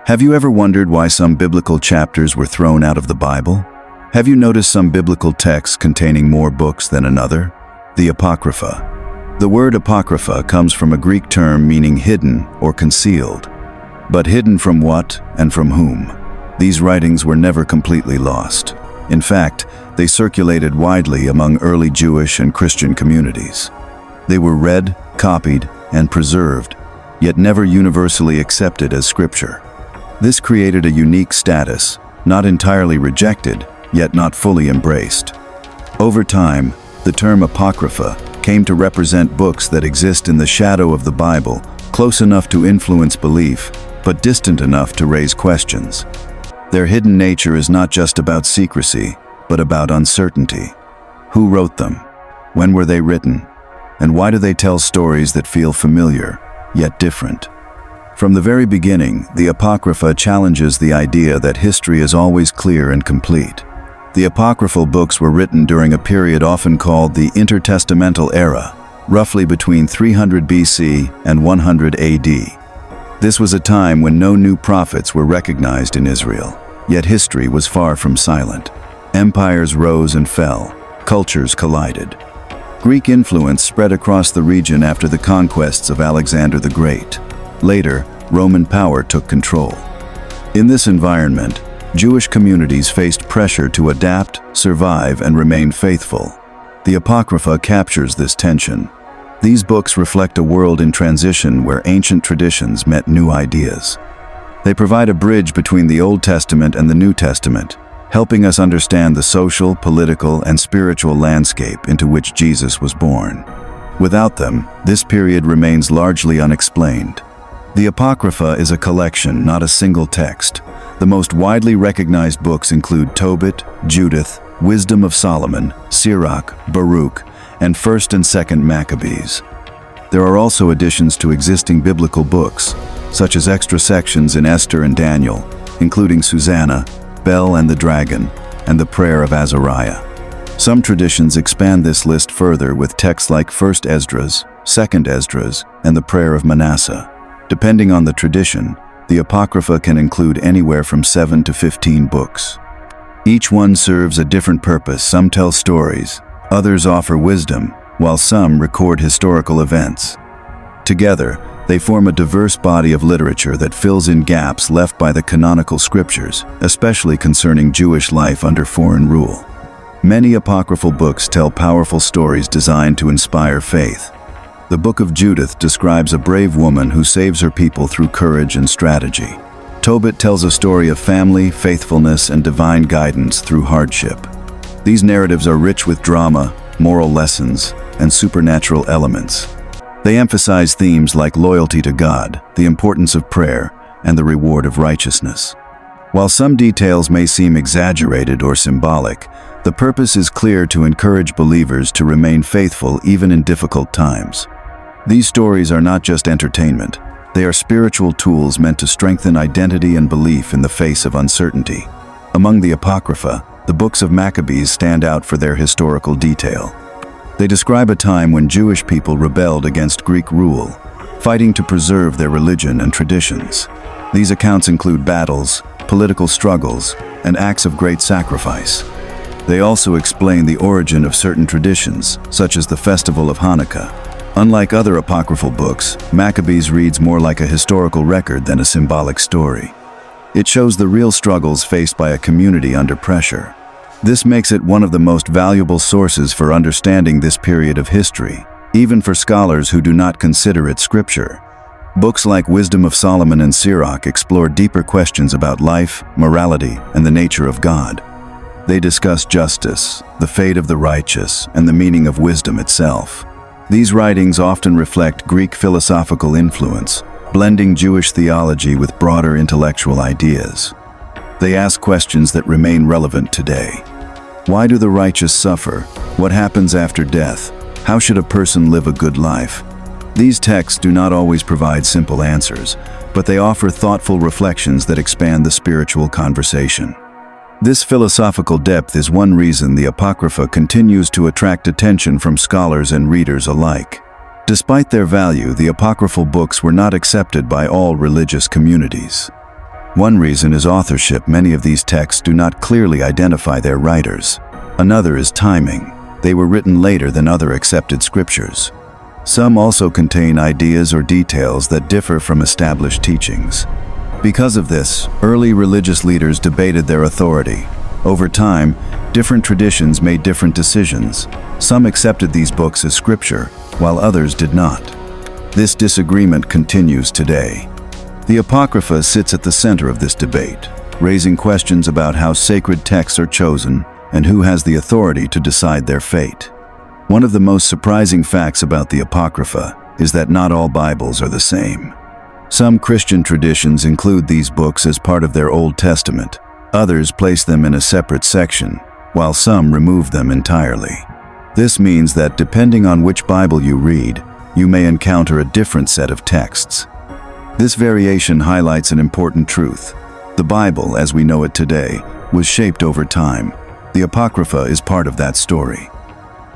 Have you ever wondered why some biblical chapters were thrown out of the Bible? Have you noticed some biblical texts containing more books than another? The Apocrypha. The word Apocrypha comes from a Greek term meaning hidden or concealed. But hidden from what and from whom? These writings were never completely lost. In fact, they circulated widely among early Jewish and Christian communities. They were read, copied, and preserved, yet never universally accepted as scripture. This created a unique status, not entirely rejected, yet not fully embraced. Over time, the term Apocrypha came to represent books that exist in the shadow of the Bible, close enough to influence belief, but distant enough to raise questions. Their hidden nature is not just about secrecy, but about uncertainty. Who wrote them? When were they written? And why do they tell stories that feel familiar, yet different? From the very beginning, the Apocrypha challenges the idea that history is always clear and complete. The apocryphal books were written during a period often called the intertestamental era, roughly between 300 BC and 100 AD. This was a time when no new prophets were recognized in Israel, yet history was far from silent. Empires rose and fell, cultures collided. Greek influence spread across the region after the conquests of Alexander the Great. Later, Roman power took control. In this environment, Jewish communities faced pressure to adapt, survive, and remain faithful. The Apocrypha captures this tension. These books reflect a world in transition where ancient traditions met new ideas. They provide a bridge between the Old Testament and the New Testament, helping us understand the social, political, and spiritual landscape into which Jesus was born. Without them, this period remains largely unexplained. The Apocrypha is a collection, not a single text. The most widely recognized books include Tobit, Judith, Wisdom of Solomon, Sirach, Baruch, and 1st and 2nd Maccabees. There are also additions to existing biblical books, such as extra sections in Esther and Daniel, including Susanna, Bel and the Dragon, and the Prayer of Azariah. Some traditions expand this list further with texts like 1st Esdras, 2nd Esdras, and the Prayer of Manasseh. Depending on the tradition, the Apocrypha can include anywhere from 7 to 15 books. Each one serves a different purpose. Some tell stories, others offer wisdom, while some record historical events. Together, they form a diverse body of literature that fills in gaps left by the canonical scriptures, especially concerning Jewish life under foreign rule. Many apocryphal books tell powerful stories designed to inspire faith. The Book of Judith describes a brave woman who saves her people through courage and strategy. Tobit tells a story of family, faithfulness, and divine guidance through hardship. These narratives are rich with drama, moral lessons, and supernatural elements. They emphasize themes like loyalty to God, the importance of prayer, and the reward of righteousness. While some details may seem exaggerated or symbolic, the purpose is clear: to encourage believers to remain faithful even in difficult times. These stories are not just entertainment. They are spiritual tools meant to strengthen identity and belief in the face of uncertainty. Among the Apocrypha, the books of Maccabees stand out for their historical detail. They describe a time when Jewish people rebelled against Greek rule, fighting to preserve their religion and traditions. These accounts include battles, political struggles, and acts of great sacrifice. They also explain the origin of certain traditions, such as the festival of Hanukkah. Unlike other apocryphal books, Maccabees reads more like a historical record than a symbolic story. It shows the real struggles faced by a community under pressure. This makes it one of the most valuable sources for understanding this period of history, even for scholars who do not consider it scripture. Books like Wisdom of Solomon and Sirach explore deeper questions about life, morality, and the nature of God. They discuss justice, the fate of the righteous, and the meaning of wisdom itself. These writings often reflect Greek philosophical influence, blending Jewish theology with broader intellectual ideas. They ask questions that remain relevant today. Why do the righteous suffer? What happens after death? How should a person live a good life? These texts do not always provide simple answers, but they offer thoughtful reflections that expand the spiritual conversation. This philosophical depth is one reason the Apocrypha continues to attract attention from scholars and readers alike. Despite their value, the apocryphal books were not accepted by all religious communities. One reason is authorship. Many of these texts do not clearly identify their writers. Another is timing. They were written later than other accepted scriptures. Some also contain ideas or details that differ from established teachings. Because of this, early religious leaders debated their authority. Over time, different traditions made different decisions. Some accepted these books as scripture, while others did not. This disagreement continues today. The Apocrypha sits at the center of this debate, raising questions about how sacred texts are chosen and who has the authority to decide their fate. One of the most surprising facts about the Apocrypha is that not all Bibles are the same. Some Christian traditions include these books as part of their Old Testament. Others place them in a separate section, while some remove them entirely. This means that depending on which Bible you read, you may encounter a different set of texts. This variation highlights an important truth. The Bible, as we know it today, was shaped over time. The Apocrypha is part of that story.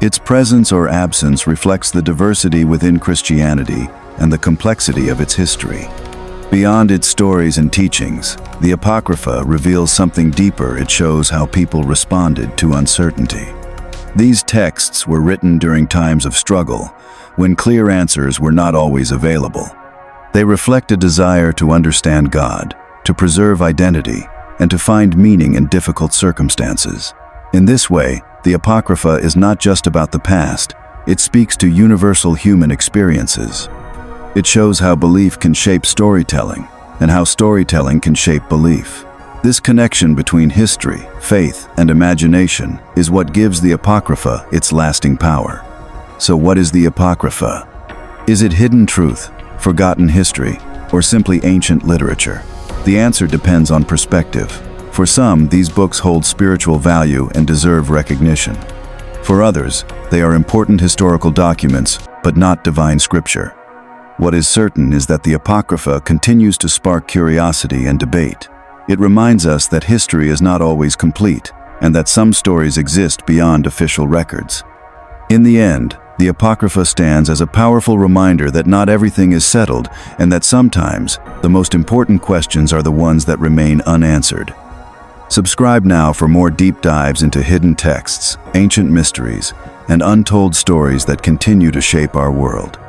Its presence or absence reflects the diversity within Christianity and the complexity of its history. Beyond its stories and teachings, the Apocrypha reveals something deeper. It shows how people responded to uncertainty. These texts were written during times of struggle, when clear answers were not always available. They reflect a desire to understand God, to preserve identity, and to find meaning in difficult circumstances. In this way, the Apocrypha is not just about the past, it speaks to universal human experiences. It shows how belief can shape storytelling, and how storytelling can shape belief. This connection between history, faith, and imagination is what gives the Apocrypha its lasting power. So what is the Apocrypha? Is it hidden truth, forgotten history, or simply ancient literature? The answer depends on perspective. For some, these books hold spiritual value and deserve recognition. For others, they are important historical documents, but not divine scripture. What is certain is that the Apocrypha continues to spark curiosity and debate. It reminds us that history is not always complete, and that some stories exist beyond official records. In the end, the Apocrypha stands as a powerful reminder that not everything is settled, and that sometimes the most important questions are the ones that remain unanswered. Subscribe now for more deep dives into hidden texts, ancient mysteries, and untold stories that continue to shape our world.